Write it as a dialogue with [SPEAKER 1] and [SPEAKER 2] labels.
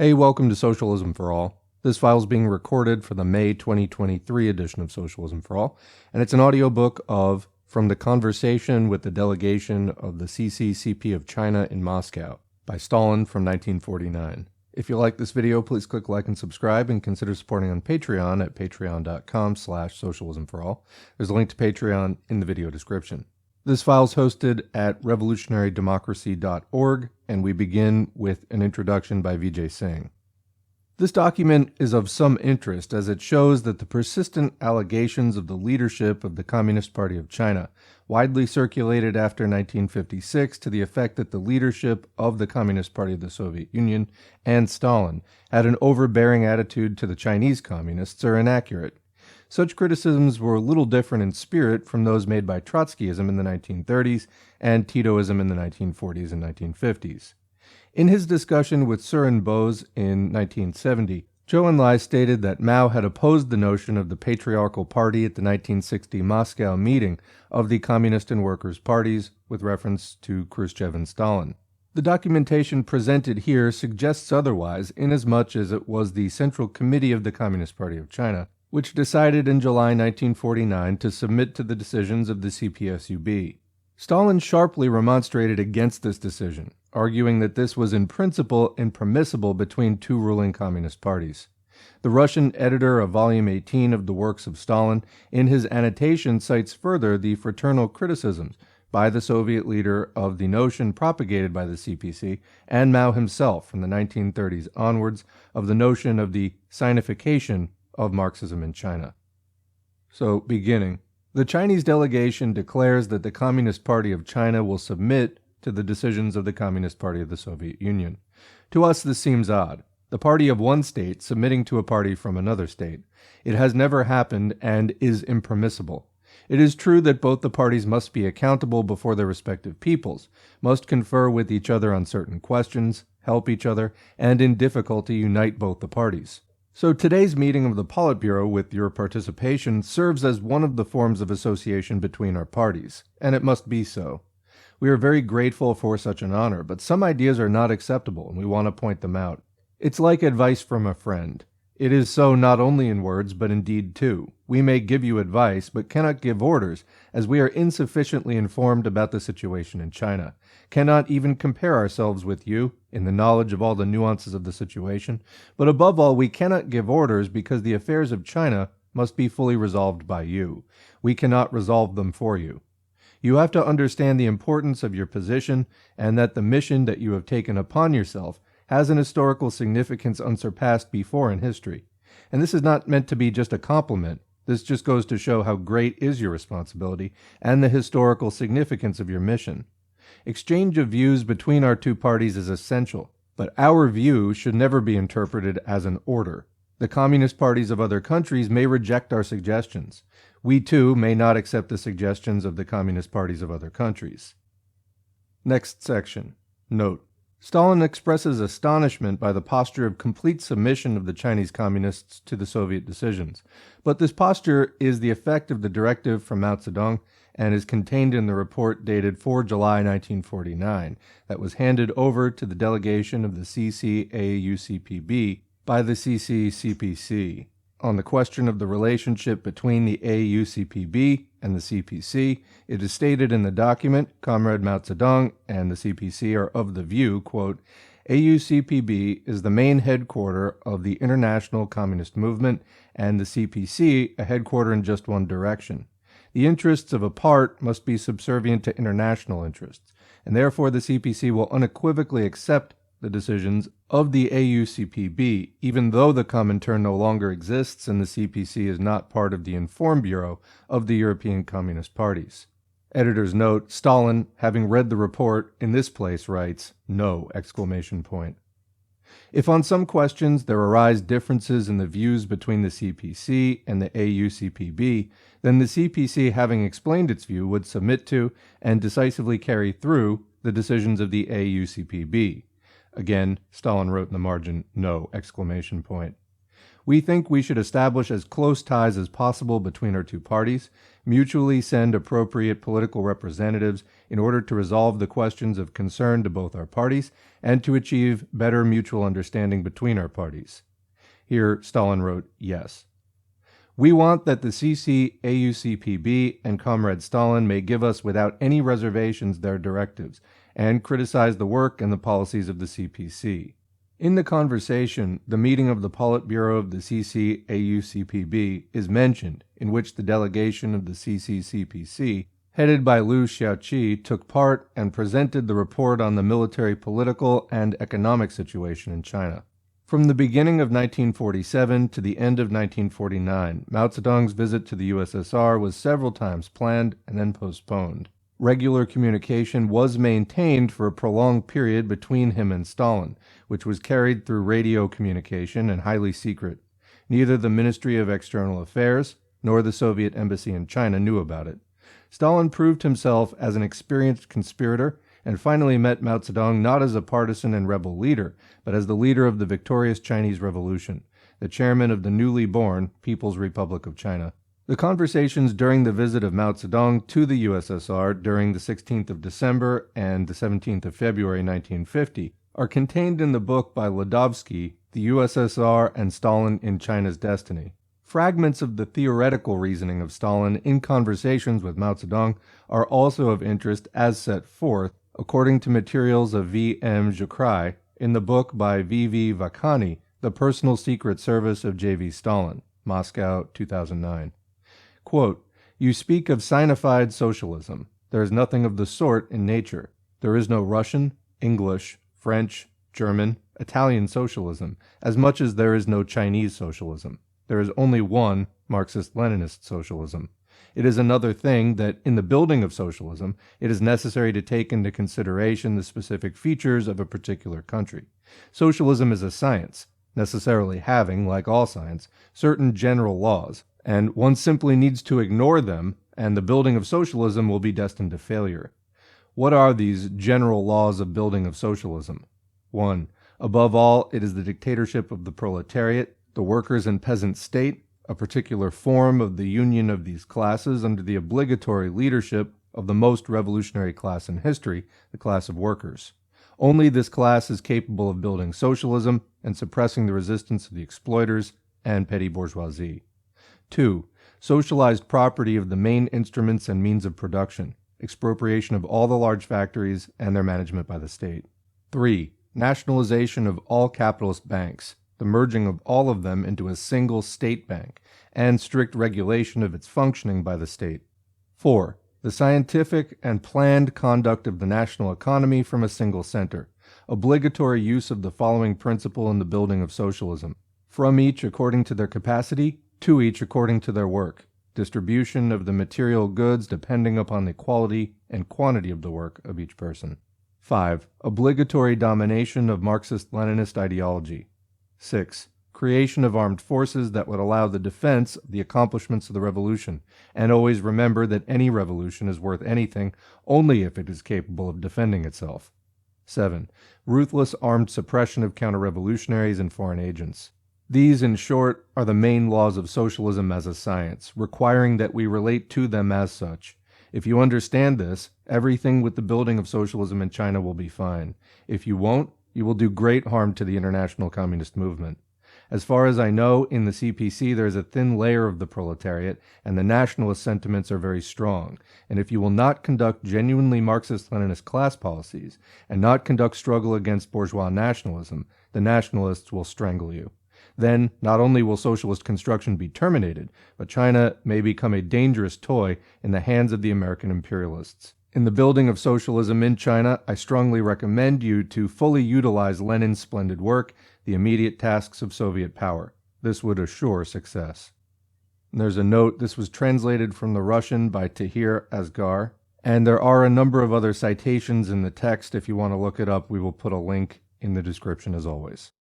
[SPEAKER 1] Hey, welcome to Socialism for All. This file is being recorded for the May 2023 edition of Socialism for All, and it's an audiobook of From the Conversation with the Delegation of the CCP of China in Moscow by Stalin from 1949. If you like this video, please click like and subscribe and consider supporting on Patreon at patreon.com/socialismforall. There's a link to Patreon in the video description. This file is hosted at revolutionarydemocracy.org, and we begin with an introduction by Vijay Singh. This document is of some interest as it shows that the persistent allegations of the leadership of the Communist Party of China, widely circulated after 1956 to the effect that the leadership of the Communist Party of the Soviet Union and Stalin had an overbearing attitude to the Chinese communists, are inaccurate. Such criticisms were a little different in spirit from those made by Trotskyism in the 1930s and Titoism in the 1940s and 1950s. In his discussion with Søren Bose in 1970, Zhou Enlai stated that Mao had opposed the notion of the patriarchal party at the 1960 Moscow meeting of the Communist and Workers' Parties, with reference to Khrushchev and Stalin. The documentation presented here suggests otherwise, inasmuch as it was the Central Committee of the Communist Party of China which decided in July 1949 to submit to the decisions of the CPSUB. Stalin sharply remonstrated against this decision, arguing that this was in principle impermissible between two ruling communist parties. The Russian editor of Volume 18 of the Works of Stalin, in his annotation, cites further the fraternal criticisms by the Soviet leader of the notion propagated by the CPC and Mao himself from the 1930s onwards of the notion of the sinification of Marxism in China. So, beginning, the Chinese delegation declares that the Communist Party of China will submit to the decisions of the Communist Party of the Soviet Union. To us, this seems odd. The party of one state submitting to a party from another state. It has never happened and is impermissible. It is true that both the parties must be accountable before their respective peoples, must confer with each other on certain questions, help each other, and in difficulty unite both the parties. So today's meeting of the Politburo with your participation serves as one of the forms of association between our parties, and it must be so. We are very grateful for such an honor, but some ideas are not acceptable, and we want to point them out. It's like advice from a friend. It is so not only in words, but in deed too. We may give you advice, but cannot give orders, as we are insufficiently informed about the situation in China, cannot even compare ourselves with you in the knowledge of all the nuances of the situation, but above all, we cannot give orders because the affairs of China must be fully resolved by you. We cannot resolve them for you. You have to understand the importance of your position and that the mission that you have taken upon yourself has an historical significance unsurpassed before in history. And this is not meant to be just a compliment. This just goes to show how great is your responsibility and the historical significance of your mission. Exchange of views between our two parties is essential, but our view should never be interpreted as an order. The communist parties of other countries may reject our suggestions. We too may not accept the suggestions of the communist parties of other countries. Next section. Note. Stalin expresses astonishment by the posture of complete submission of the Chinese communists to the Soviet decisions, but this posture is the effect of the directive from Mao Zedong and is contained in the report dated 4 July 1949 that was handed over to the delegation of the CPC by the CPC on the question of the relationship between the AUCPB and the CPC. It is stated in the document, Comrade Mao Zedong and the CPC are of the view, quote, AUCPB is the main headquarter of the international communist movement and the CPC a headquarter in just one direction. The interests of a part must be subservient to international interests, and therefore the CPC will unequivocally accept the decisions of the AUCPB, even though the Comintern no longer exists and the CPC is not part of the Inform Bureau of the European Communist Parties. Editor's note, Stalin, having read the report, in this place writes, "No!" exclamation point. If on some questions there arise differences in the views between the CPC and the AUCPB, then the CPC, having explained its view, would submit to and decisively carry through the decisions of the AUCPB. Again, Stalin wrote in the margin, "No!" exclamation point. We think we should establish as close ties as possible between our two parties, mutually send appropriate political representatives in order to resolve the questions of concern to both our parties and to achieve better mutual understanding between our parties. Here, Stalin wrote, yes. We want that the CC-AUCPB and Comrade Stalin may give us without any reservations their directives and criticize the work and the policies of the CPC. In the conversation, the meeting of the Politburo of the CC-AUCPB is mentioned, in which the delegation of the CC-CPC, headed by Liu Xiaoqi, took part and presented the report on the military, political, and economic situation in China. From the beginning of 1947 to the end of 1949, Mao Zedong's visit to the USSR was several times planned and then postponed. Regular communication was maintained for a prolonged period between him and Stalin, which was carried through radio communication and highly secret. Neither the Ministry of External Affairs nor the Soviet Embassy in China knew about it. Stalin proved himself as an experienced conspirator and finally met Mao Zedong not as a partisan and rebel leader, but as the leader of the victorious Chinese Revolution, the chairman of the newly born People's Republic of China. The conversations during the visit of Mao Zedong to the USSR during the 16th of December and the 17th of February 1950 are contained in the book by Ladovsky, The USSR and Stalin in China's Destiny. Fragments of the theoretical reasoning of Stalin in conversations with Mao Zedong are also of interest as set forth, according to materials of V.M. Zhukhrai, in the book by V.V. Vakhany, The Personal Secret Service of J.V. Stalin, Moscow, 2009. Quote, "You speak of Sinified socialism. There is nothing of the sort in nature. There is no Russian, English, French, German, Italian socialism, as much as there is no Chinese socialism. There is only one Marxist-Leninist socialism. It is another thing that, in the building of socialism, it is necessary to take into consideration the specific features of a particular country. Socialism is a science, necessarily having, like all science, certain general laws, and one simply needs to ignore them, and the building of socialism will be destined to failure. What are these general laws of building of socialism? 1. Above all, it is the dictatorship of the proletariat, the workers' and peasant state, a particular form of the union of these classes under the obligatory leadership of the most revolutionary class in history, the class of workers. Only this class is capable of building socialism and suppressing the resistance of the exploiters and petty bourgeoisie. 2. Socialized property of the main instruments and means of production, expropriation of all the large factories and their management by the state. 3. Nationalization of all capitalist banks, the merging of all of them into a single state bank, and strict regulation of its functioning by the state. 4. The scientific and planned conduct of the national economy from a single center, obligatory use of the following principle in the building of socialism: from each according to their capacity, to each according to their work, distribution of the material goods depending upon the quality and quantity of the work of each person. 5. Obligatory domination of Marxist-Leninist ideology. 6. Creation of armed forces that would allow the defense of the accomplishments of the revolution, and always remember that any revolution is worth anything only if it is capable of defending itself. 7. Ruthless armed suppression of counter-revolutionaries and foreign agents. These, in short, are the main laws of socialism as a science, requiring that we relate to them as such. If you understand this, everything with the building of socialism in China will be fine. If you won't, you will do great harm to the international communist movement. As far as I know, in the CPC there is a thin layer of the proletariat, and the nationalist sentiments are very strong. And if you will not conduct genuinely Marxist-Leninist class policies, and not conduct struggle against bourgeois nationalism, the nationalists will strangle you. Then, not only will socialist construction be terminated, but China may become a dangerous toy in the hands of the American imperialists. In the building of socialism in China, I strongly recommend you to fully utilize Lenin's splendid work, the immediate tasks of Soviet power. This would assure success. And there's a note, this was translated from the Russian by Tahir Asghar, and there are a number of other citations in the text. If you want to look it up, we will put a link in the description as always.